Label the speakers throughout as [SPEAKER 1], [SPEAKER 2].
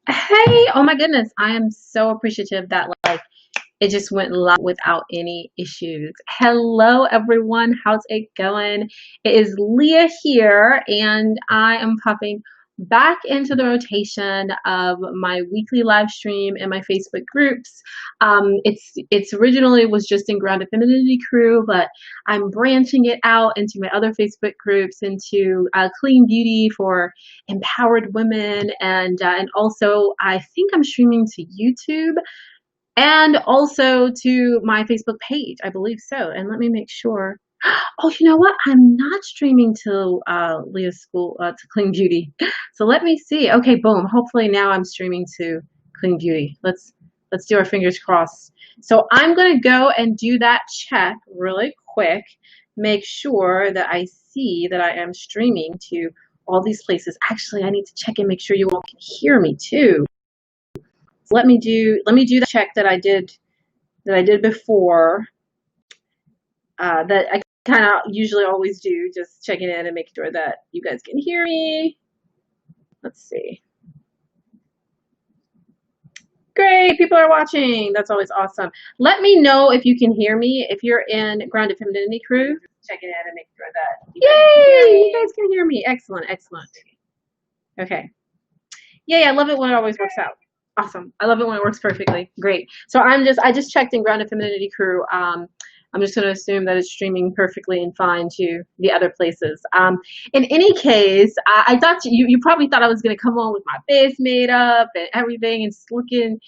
[SPEAKER 1] Hey, oh my goodness. I am so appreciative that it just went live without any issues. Hello everyone, how's it going? It is Leah here and I am popping back into the rotation of my weekly live stream in my Facebook groups. It's originally was just in Grounded Femininity Crew, but I'm branching it out into my other Facebook groups, into Clean Beauty for empowered women, and also I think I'm streaming to YouTube and also to my Facebook page. I believe so. And let me make sure. Oh, you know what? I'm not streaming to Leah's school to Clean Beauty. So let me see. Okay, boom. Hopefully now I'm streaming to Clean Beauty. Let's do our fingers crossed. So I'm gonna go and do that check really quick. Make sure that I see that I am streaming to all these places. Actually, I need to check and make sure you all can hear me too. So let me do the check that I did before, that I kind of usually always do, just checking in and making sure that you guys can hear me. Let's see. Great, people are watching. That's always awesome. Let me know if you can hear me. If you're in Grounded Femininity Crew, checking in and making sure that you guys can hear me. Excellent, excellent. Okay. Yay, I love it when it always works out. Awesome. I love it when it works perfectly. Great. So I just checked in Grounded Femininity Crew. I'm just going to assume that it's streaming perfectly and fine to the other places. In any case, I thought you probably thought I was going to come on with my face made up and everything and just looking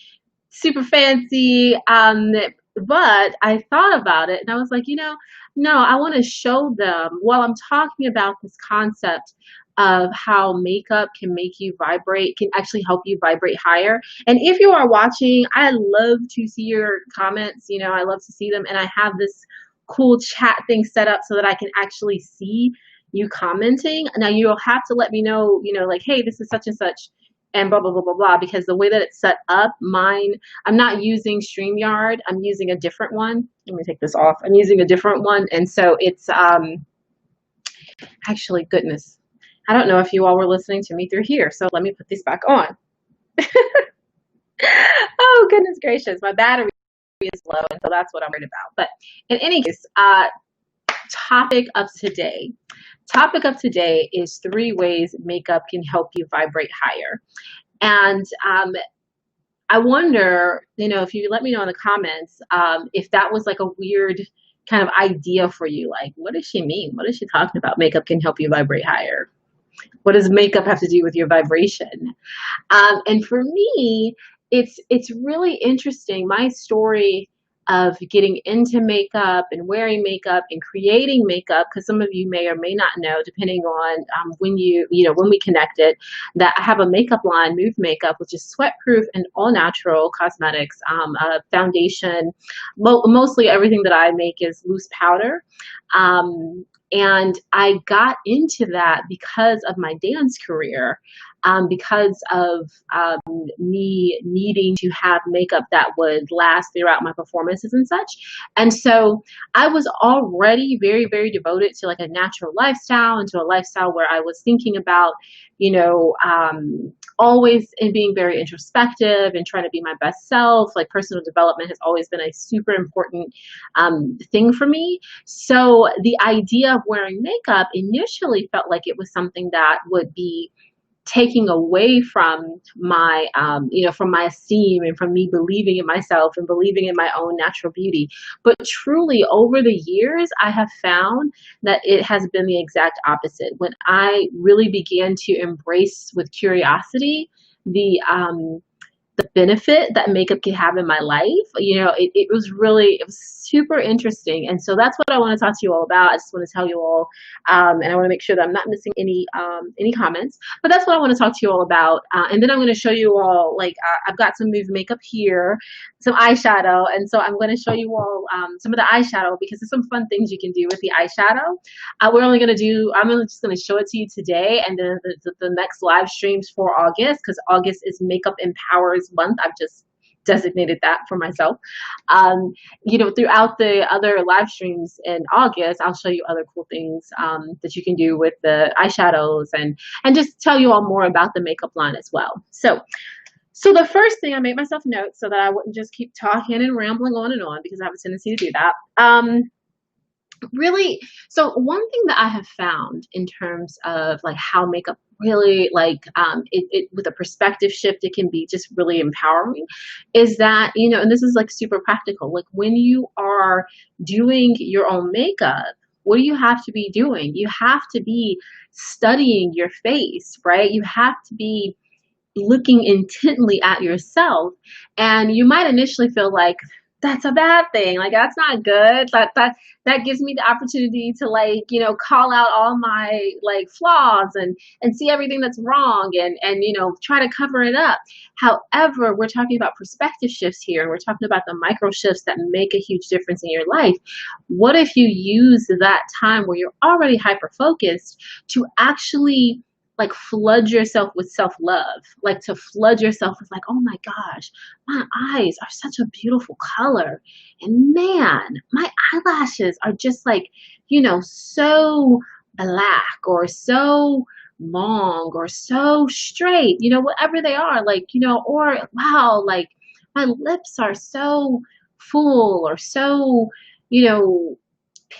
[SPEAKER 1] super fancy. But I thought about it and I was like, no, I want to show them while I'm talking about this concept of how makeup can make you vibrate, can actually help you vibrate higher. And if you are watching, I love to see your comments. I love to see them. And I have this cool chat thing set up so that I can actually see you commenting. Now you'll have to let me know, like, hey, this is such and such and blah, blah, blah, blah, blah, because the way that it's set up, I'm not using StreamYard. I'm using a different one. Let me take this off. I'm using a different one. And so it's, actually, goodness, I don't know if you all were listening to me through here. So let me put these back on. Oh, goodness gracious. My battery is low. And so that's what I'm worried about. But in any case, topic of today. Topic of today is 3 ways makeup can help you vibrate higher. And I wonder, if you let me know in the comments, if that was like a weird kind of idea for you. Like, what does she mean? What is she talking about? Makeup can help you vibrate higher. What does makeup have to do with your vibration? And for me, it's really interesting. My story of getting into makeup and wearing makeup and creating makeup, because some of you may or may not know, depending on when we connected, that I have a makeup line, Move Makeup, which is sweat-proof and all-natural cosmetics, foundation. Mostly everything that I make is loose powder. And I got into that because of my dance career, because of me needing to have makeup that would last throughout my performances and such. And so I was already very, very devoted to like a natural lifestyle and to a lifestyle where I was thinking about, always in being very introspective and trying to be my best self. Like personal development has always been a super important thing for me. So the idea of wearing makeup initially felt like it was something that would be taking away from my from my esteem and from me believing in myself and believing in my own natural beauty. But truly over the years I have found that it has been the exact opposite. When I really began to embrace with curiosity the benefit that makeup can have in my life, it was super interesting. And so that's what I want to talk to you all about. I just want to tell you all, and I want to make sure that I'm not missing any comments, but that's what I want to talk to you all about. And then I'm going to show you all, like, I've got some Move Makeup here, some eyeshadow. And so I'm going to show you all some of the eyeshadow because there's some fun things you can do with the eyeshadow. I'm only just going to show it to you today, and then the next live streams for August, because August is Makeup Empowers month. I've just designated that for myself. Throughout the other live streams in August, I'll show you other cool things that you can do with the eyeshadows and just tell you all more about the makeup line as well. So So the first thing, I made myself notes so that I wouldn't just keep talking and rambling on and on, because I have a tendency to do that. Really, so one thing that I have found in terms of like how makeup really like it with a perspective shift, it can be just really empowering, is that, and this is like super practical, like when you are doing your own makeup, what do you have to be doing? You have to be studying your face, right? You have to be looking intently at yourself, and you might initially feel like that's a bad thing, like that's not good, that gives me the opportunity to, like, call out all my like flaws and see everything that's wrong, and try to cover it up. However, we're talking about perspective shifts here, and we're talking about the micro shifts that make a huge difference in your life. What if you use that time where you're already hyper focused to actually like flood yourself with self-love, like to flood yourself with like, oh my gosh, my eyes are such a beautiful color, and man, my eyelashes are just like, so black or so long or so straight, whatever they are, like, or wow, like my lips are so full or so, you know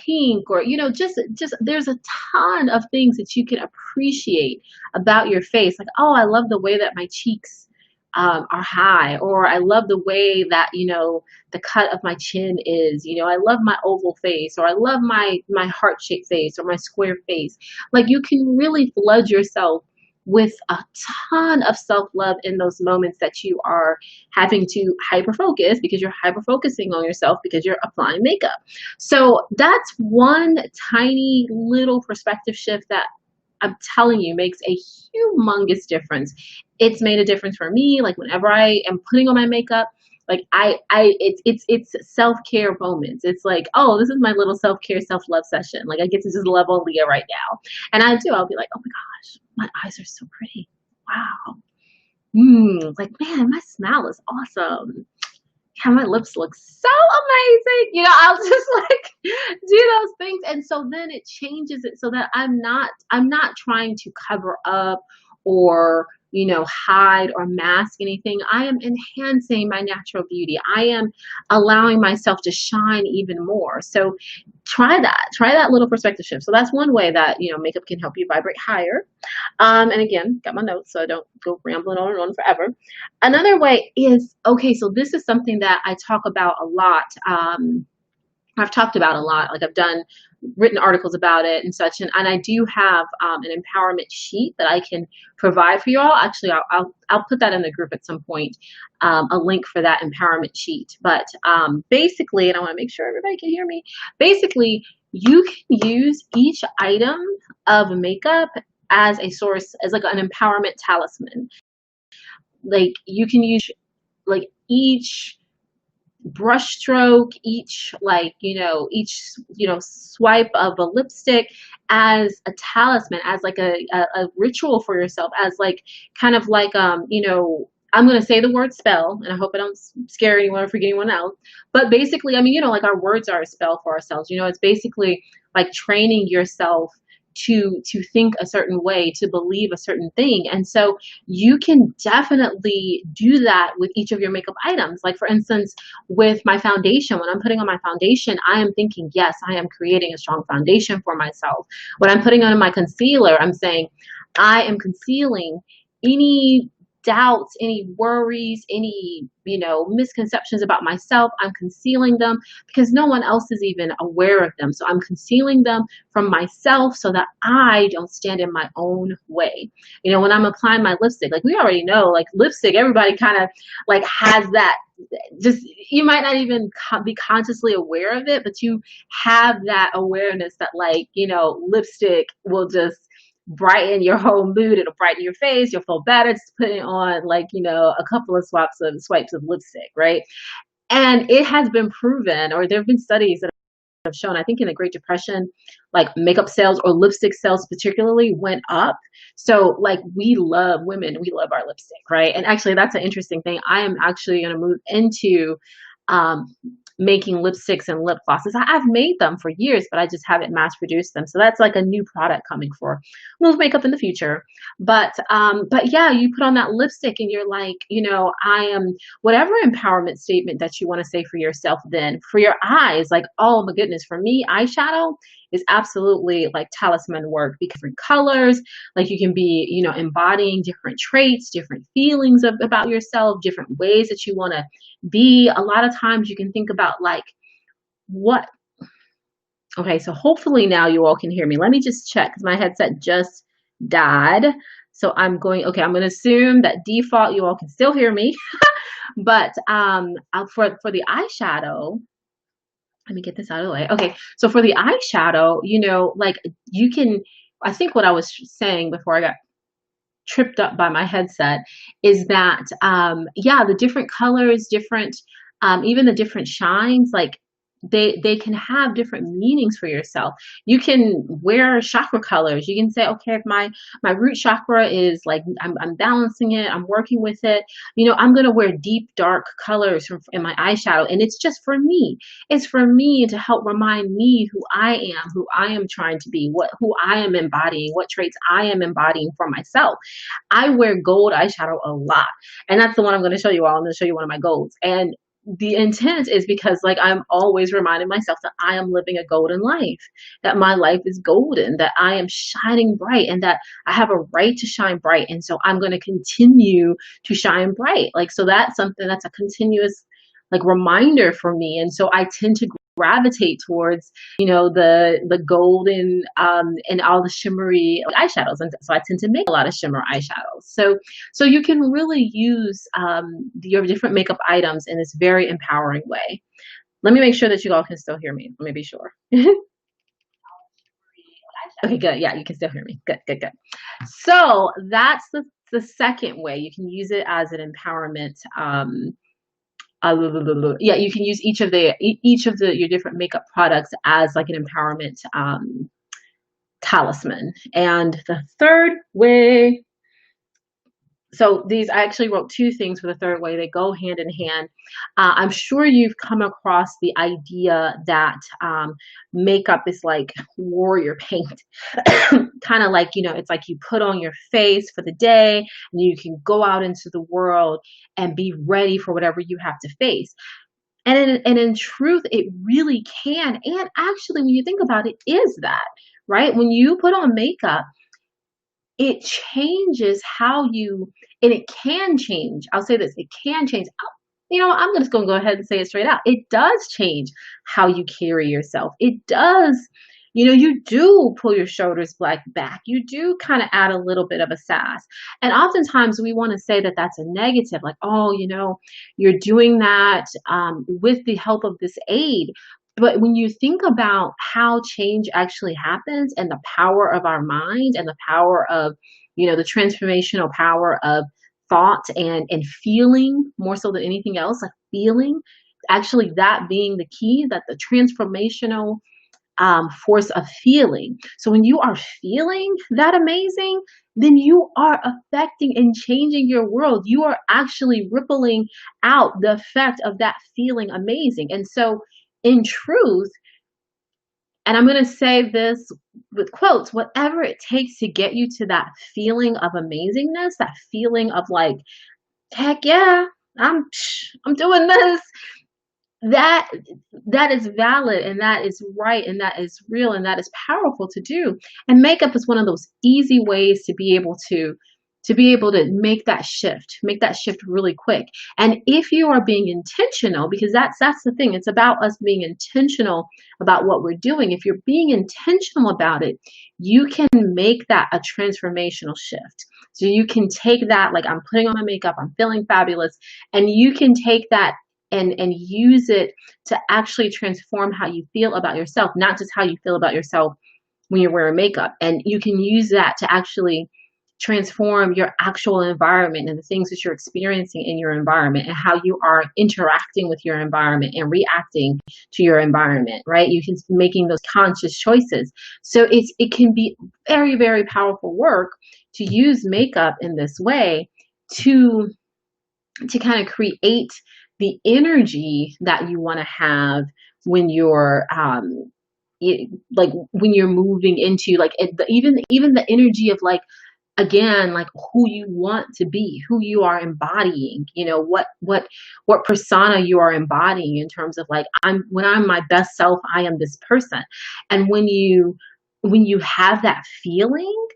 [SPEAKER 1] pink, or just there's a ton of things that you can appreciate about your face, like, oh, I love the way that my cheeks are high, or I love the way that the cut of my chin is, I love my oval face, or I love my heart-shaped face, or my square face. Like, you can really flood yourself with a ton of self-love in those moments that you are having to hyper focus, because you're hyper focusing on yourself because you're applying makeup. So that's one tiny little perspective shift that I'm telling you makes a humongous difference. It's made a difference for me. Like, whenever I am putting on my makeup, like it's self-care moments. It's like, oh, this is my little self-care, self-love session. Like, I get to just love on Leah right now. And I do. I'll be like, oh my gosh, my eyes are so pretty. Wow. Like, man, my smile is awesome. Yeah, my lips look so amazing. I'll just like do those things. And so then it changes it so that I'm not trying to cover up or, hide or mask anything. I am enhancing my natural beauty. I am allowing myself to shine even more. So try that little perspective shift. So that's one way that, makeup can help you vibrate higher. And again, got my notes so I don't go rambling on and on forever. Another way is, okay, so this is something that I talk about a lot. I've talked about a lot, like I've done written articles about it and such, and I do have an empowerment sheet that I can provide for you all. Actually, I'll put that in the group at some point, a link for that empowerment sheet. But basically, and I want to make sure everybody can hear me, basically, you can use each item of makeup as a source, as like an empowerment talisman. Like, you can use like each brush stroke, each swipe of a lipstick as a talisman, as like a ritual for yourself, as like kind of like I'm going to say the word spell, and I hope I don't scare anyone or forget anyone else. But basically, I mean, like our words are a spell for ourselves. It's basically like training yourself to think a certain way, to believe a certain thing. And so you can definitely do that with each of your makeup items. Like, for instance, with my foundation, when I'm putting on my foundation, I am thinking, yes, I am creating a strong foundation for myself. When I'm putting on my concealer, I'm saying, I am concealing any doubts, any worries, any, misconceptions about myself. I'm concealing them because no one else is even aware of them. So I'm concealing them from myself so that I don't stand in my own way. When I'm applying my lipstick, like, we already know, like, lipstick, everybody kind of like has that, just, you might not even be consciously aware of it, but you have that awareness that, like, lipstick will just brighten your whole mood. It'll brighten your face. You'll feel better just putting on, like, a couple of swipes of lipstick, right? And it has been proven, or there have been studies that have shown, I think in the Great Depression, like, makeup sales, or lipstick sales particularly, went up. So, like, we love our lipstick, right? And actually, that's an interesting thing. I am actually going to move into making lipsticks and lip glosses. I've made them for years, but I just haven't mass produced them. So that's like a new product coming for Move Makeup in the future. But yeah, you put on that lipstick and you're like, I am whatever empowerment statement that you want to say for yourself. Then for your eyes, like, oh my goodness, for me, eyeshadow is absolutely like talisman work, because different colors, like you can be, embodying different traits, different feelings about yourself, different ways that you want to be. A lot of times you can think about like what, okay, so hopefully now you all can hear me. Let me just check because my headset just died. So I'm going to assume that default you all can still hear me. But for the eyeshadow, let me get this out of the way. Okay, so for the eyeshadow, like you can, I think what I was saying before I got tripped up by my headset is that, yeah, the different colors, different, even the different shines, like they can have different meanings for yourself. You can wear chakra colors. You can say, okay, if my root chakra is like, I'm balancing it, I'm working with it, I'm going to wear deep dark colors in my eyeshadow, and it's just for me. It's for me to help remind me who I am trying to be, who I am embodying, what traits I am embodying for myself. I wear gold eyeshadow a lot, and that's the one I'm going to show you all. I'm going to show you one of my golds. And the intent is because, like, I'm always reminding myself that I am living a golden life, that my life is golden, that I am shining bright, and that I have a right to shine bright. And so I'm going to continue to shine bright. Like, so that's something that's a continuous, like, reminder for me. And so I tend to gravitate towards, the golden, and all the shimmery eyeshadows. And so I tend to make a lot of shimmer eyeshadows. So you can really use, your different makeup items in this very empowering way. Let me make sure that you all can still hear me. Let me be sure. Okay, good. Yeah, you can still hear me. Good, good, good. So that's the second way you can use it as an empowerment. Yeah, you can use each of your different makeup products as like an empowerment, talisman. And the third way, so these, I actually wrote two things for the third way. They go hand in hand. I'm sure you've come across the idea that, makeup is like warrior paint. Kind of like, it's like you put on your face for the day and you can go out into the world and be ready for whatever you have to face. And in truth, it really can. And actually, when you think about it, is that, right? When you put on makeup, it changes how you, and it can change. I'll say this, it can change. I'm just going to go ahead and say it straight out. It does change how you carry yourself. It does, you do pull your shoulders back. You do kind of add a little bit of a sass. And oftentimes we want to say that that's a negative, like, oh, you're doing that, with the help of this aid. But when you think about how change actually happens, and the power of our mind, and the power of, the transformational power of thought and feeling, more so than anything else, like feeling, actually that being the key, that the transformational, force of feeling. So when you are feeling that amazing, then you are affecting and changing your world. You are actually rippling out the effect of that feeling amazing. And so in truth, and I'm going to say this with quotes, whatever it takes to get you to that feeling of amazingness, that feeling of like, heck yeah, I'm doing this. That is valid, and that is right, and that is real, and that is powerful to do. And makeup is one of those easy ways to be able to make that shift really quick. And if you are being intentional, because that's the thing, it's about us being intentional about what we're doing. If you're being intentional about it, you can make that a transformational shift. So you can take that, like, I'm putting on my makeup, I'm feeling fabulous, and you can take that and use it to actually transform how you feel about yourself, not just how you feel about yourself when you're wearing makeup. And you can use that to actually transform your actual environment and the things that you're experiencing in your environment, and how you are interacting with your environment and reacting to your environment, right? You can be making those conscious choices. So it can be very, very powerful work to use makeup in this way to kind of create the energy that you want to have when you're like when you're moving into like even the energy of like, again, like who you want to be, who you are embodying, what persona you are embodying in terms of like, when I'm my best self, I am this person. And when you have that feeling,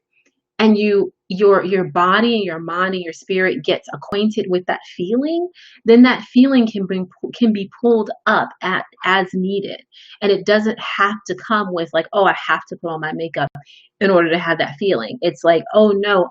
[SPEAKER 1] and your body and your mind and your spirit gets acquainted with that feeling, then that feeling can be pulled up at as needed. And it doesn't have to come with like, oh, I have to put on my makeup in order to have that feeling. It's like, oh no,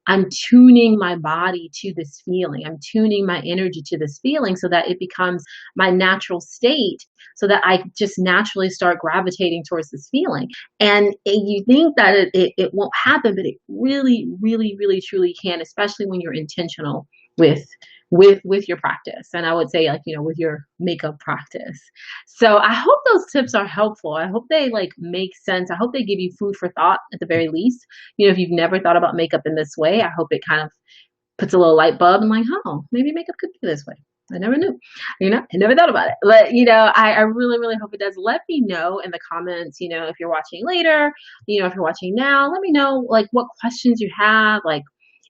[SPEAKER 1] I'm tuning my body to this feeling. I'm tuning my energy to this feeling so that it becomes my natural state, so that I just naturally start gravitating towards this feeling. And you think that it won't happen, but it really, really, really, truly can, especially when you're intentional with with your practice. And I would say, like, with your makeup practice. So I hope those tips are helpful. I hope they like make sense. I hope they give you food for thought at the very least. If you've never thought about makeup in this way, I hope it kind of puts a little light bulb and like, oh, maybe makeup could be this way. I never knew. I never thought about it. But, I really, really hope it does. Let me know in the comments, if you're watching later, if you're watching now, let me know like what questions you have, like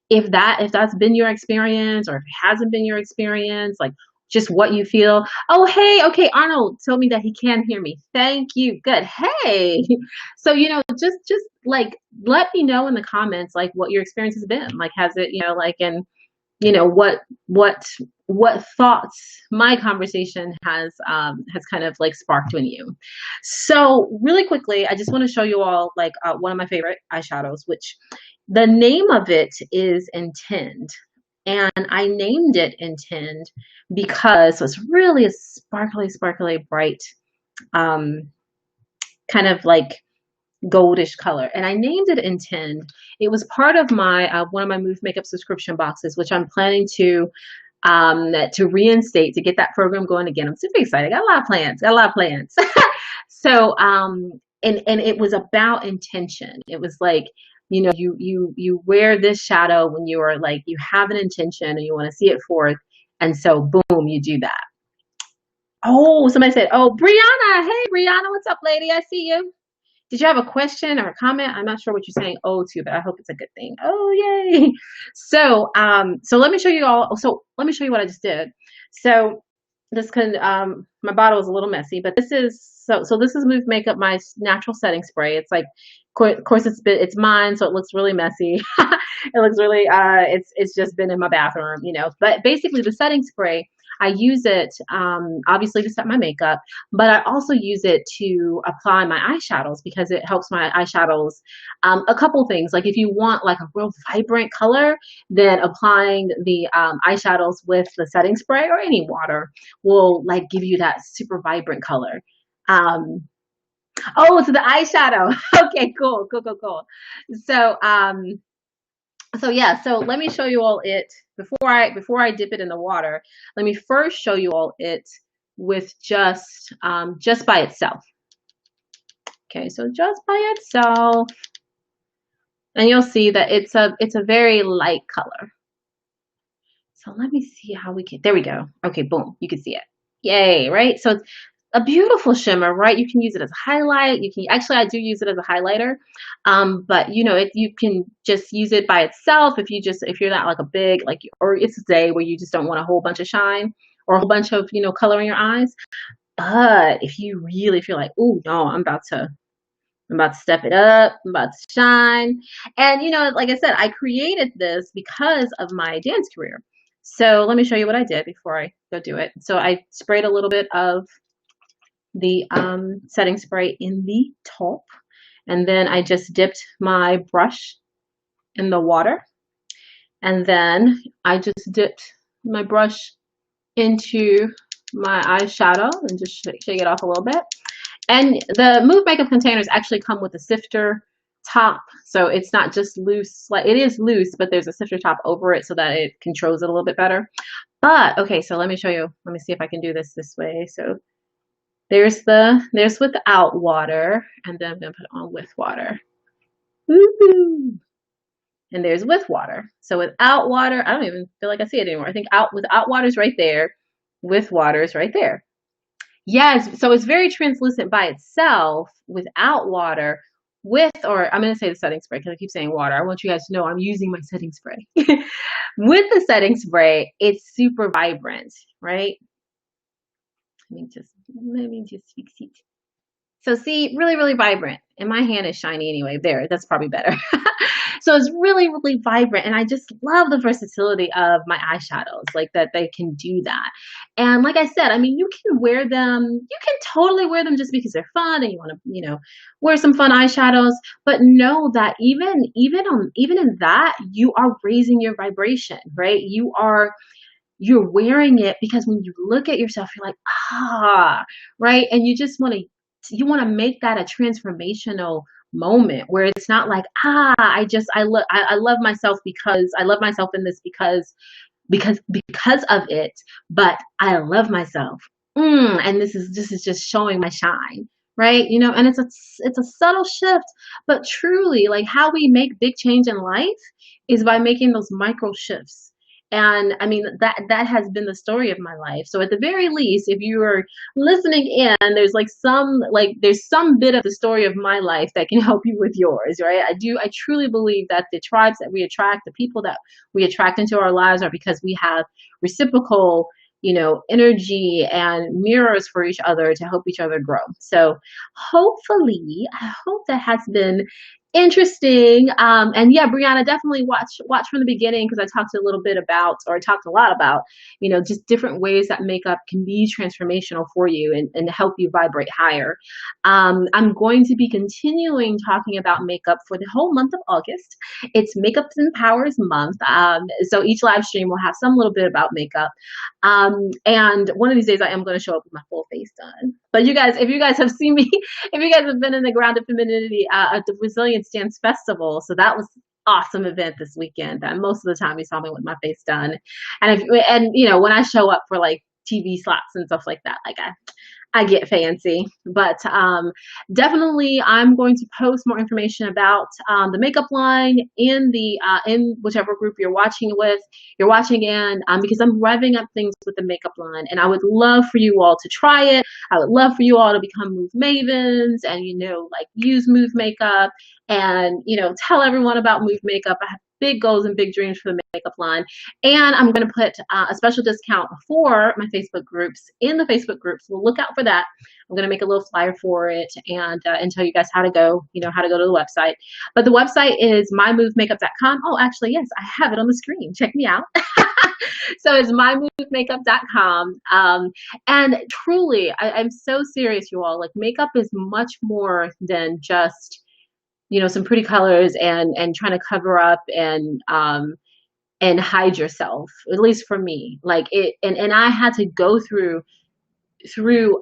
[SPEAKER 1] if that's been your experience, or if it hasn't been your experience, like just what you feel. Oh, hey, okay, Arnold told me that he can hear me. Thank you. Good. Hey. So, just like let me know in the comments like what your experience has been. Like, has it, like, and what thoughts my conversation has kind of like sparked in you. So really quickly, I just want to show you all like one of my favorite eyeshadows, which the name of it is Intend. And I named it Intend because it's really a sparkly, sparkly, bright, kind of like goldish color. And I named it Intend. It was part of my one of my Move Makeup subscription boxes, which I'm planning to reinstate, to get that program going again. I'm super excited. Got a lot of plans. So and it was about intention. It was like, you wear this shadow when you are like, you have an intention and you want to see it forth, and so boom, you do that. Oh, somebody said, oh, Brianna. Hey, Brianna, what's up, lady? I see you. Did you have a question or a comment? I'm not sure what you're saying oh to, but I hope it's a good thing. Oh, yay. So let me show you all. So let me show you what I just did. So this my bottle is a little messy, but this is, so this is Move Makeup, my natural setting spray. It's like, of course it's mine, so it looks really messy. It looks really, it's just been in my bathroom, but basically the setting spray, I use it, obviously to set my makeup, but I also use it to apply my eyeshadows because it helps my eyeshadows. A couple things, like if you want like a real vibrant color, then applying the eyeshadows with the setting spray or any water will like give you that super vibrant color. Oh, it's the eyeshadow. Okay, cool. So, so yeah, so let me show you all it before I dip it in the water. Let me first show you all it with just by itself. Okay, so just by itself, and you'll see that it's a very light color. So let me see how we can. There we go. Okay, boom, you can see it. Yay, right? So it's a beautiful shimmer, right? You can use it as a highlight. You can actually, I do use it as a highlighter, but if you can just use it by itself, if you're not like a big like, or it's a day where you just don't want a whole bunch of shine or a whole bunch of color in your eyes. But if you really feel like, oh no, I'm about to step it up, I'm about to shine, and like I said, I created this because of my dance career. So let me show you what I did before I go do it. So I sprayed a little bit of the setting spray in the top, and then I just dipped my brush in the water, and then I just dipped my brush into my eyeshadow and just shake it off a little bit. And the Move Makeup containers actually come with a sifter top, so it's not just loose. Like, it is loose, but there's a sifter top over it so that it controls it a little bit better. But okay, so let me show you. Let me see if I can do this way. So there's without water, and then I'm gonna put it on with water. Woohoo! and there's with water. So without water, I don't even feel like I see it anymore. I think without water is right there, with water is right there. Yes, so it's very translucent by itself without water. With, or I'm going to say the setting spray because I keep saying water. I want you guys to know I'm using my setting spray. With the setting spray, it's super vibrant, right? Let me just fix it. So see, really, really vibrant. And my hand is shiny anyway. There, that's probably better. So it's really, really vibrant. And I just love the versatility of my eyeshadows, like that they can do that. And like I said, I mean, you can wear them, you can totally wear them just because they're fun and you want to, wear some fun eyeshadows. But know that even in that, you are raising your vibration, right? You're wearing it because when you look at yourself, you're like, right? And you want to make that a transformational moment where it's not like, I love myself because I love myself in this because of it, but I love myself. And this is just showing my shine, right? And it's a subtle shift, but truly, like, how we make big change in life is by making those micro shifts. And I mean, that has been the story of my life. So at the very least, if you are listening in, there's some bit of the story of my life that can help you with yours, right? I truly believe that the tribes that we attract, the people that we attract into our lives, are because we have reciprocal, energy and mirrors for each other to help each other grow. So I hope that has been interesting. And yeah, Brianna, definitely watch from the beginning, because I talked a lot about, just different ways that makeup can be transformational for you and help you vibrate higher. I'm going to be continuing talking about makeup for the whole month of August. It's Makeup Empowers Month. So each live stream will have some little bit about makeup. And one of these days I am going to show up with my full face done. But you guys, if you guys have seen me, if you guys have been in the Grounded Femininity at the Resilience Dance Festival, so that was awesome event this weekend. Most of the time you saw me with my face done. And when I show up for like TV slots and stuff like that, like I get fancy. But definitely I'm going to post more information about the makeup line in whichever group you're watching in, because I'm revving up things with the makeup line, and I would love for you all to try it. I would love for you all to become Move Mavens and use Move makeup, and tell everyone about Move makeup. I have big goals and big dreams for the makeup line, and I'm going to put a special discount for my Facebook groups in the Facebook groups. So look out for that. I'm going to make a little flyer for it and tell you guys how to go to the website. But the website is mymovemakeup.com. Oh, actually, yes, I have it on the screen. Check me out. So it's mymovemakeup.com. And truly, I'm so serious, you all. Like, makeup is much more than just some pretty colors and trying to cover up and hide yourself. At least for me, like it, and I had to go through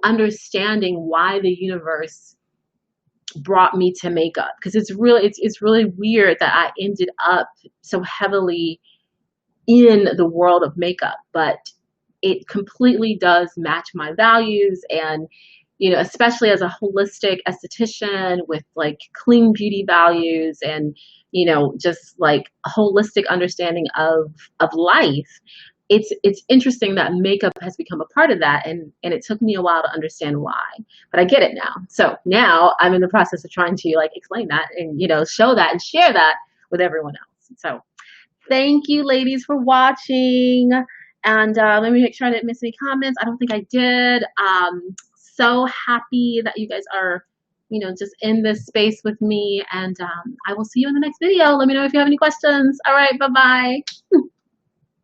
[SPEAKER 1] understanding why the universe brought me to makeup, because it's really weird that I ended up so heavily in the world of makeup, but it completely does match my values. And especially as a holistic esthetician with like clean beauty values and just like a holistic understanding of life, it's interesting that makeup has become a part of that, and it took me a while to understand why, but I get it now. So now I'm in the process of trying to like explain that and show that and share that with everyone else. So thank you, ladies, for watching. And let me make sure I didn't miss any comments. I don't think I did. So happy that you guys are, just in this space with me. And I will see you in the next video. Let me know if you have any questions. All right, bye-bye.